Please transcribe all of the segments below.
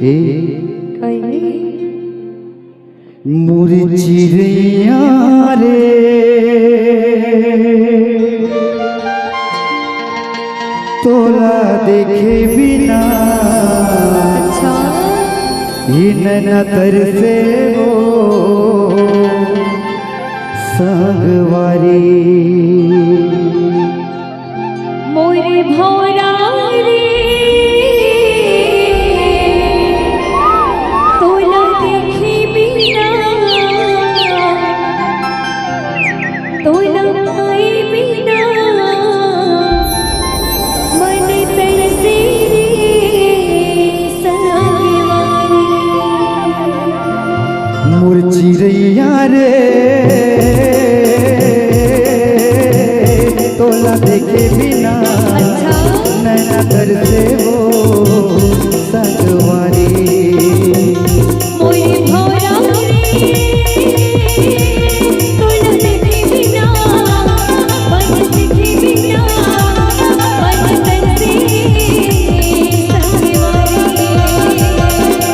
ए मुरझिया रे तोला देखे बिना नतर से वो संगवारी मोरे भौरा रे तोला देखे बिना तोला पाए बिना मन तरसे मुरझिया रे तोला देखे बिना नैना दर से वो संगवारी मोरे भौरा रे तोला देखे बिना मन देखे बिना मन तरसे संगवारी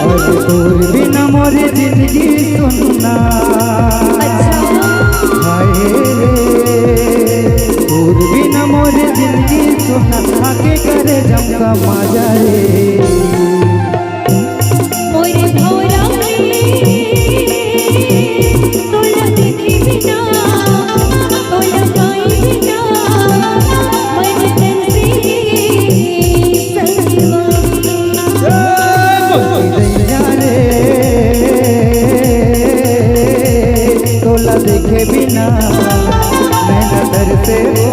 और तोर बिना मोरे जिंदगी सुनना हाय रे तोर बिना मोरे जिंदगी सुनना आके करे जमका माजा रे मोरे भौरा रे तोला देखे बिना तोला पाए बिना मन तरसे मुरझिया रे तोला देखे बिना नैना दर से वो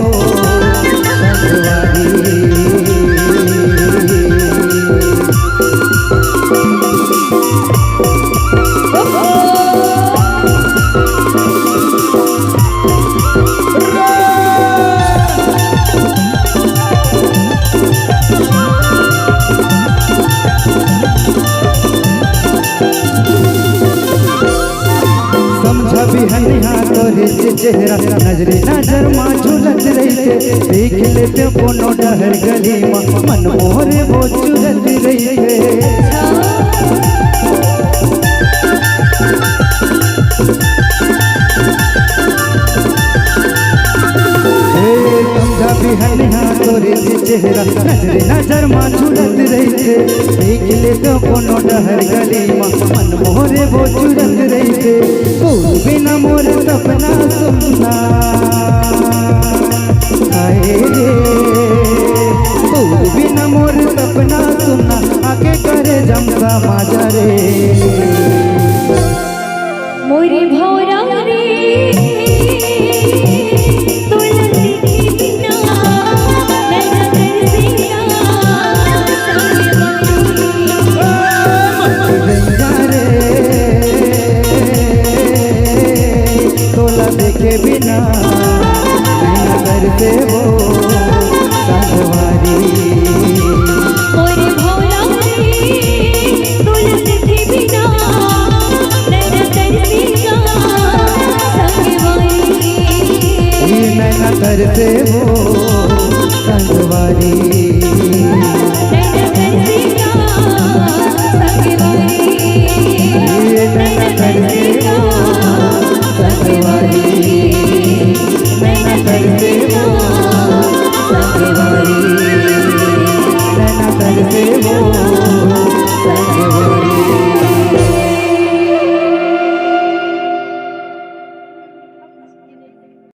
संगवारी समझा भी हनिहा तोरे चेहरा नजरे नजर माँ झूलत रही देख लेते कोनो डहर गली माँ मन मोहरे वो चुरत रही समझा भी हनिहा तोरे चेहरा नजरे नजर माँ झूलत रही देख लेते कोनो डहर गली माँ मन मोहरे वो चुरत रही तोर बिना मोर सपना सुनना हाय रे तोर बिना मोर सपना सुनना आके करे जमका माजा रे मोरे भौरा रे तोला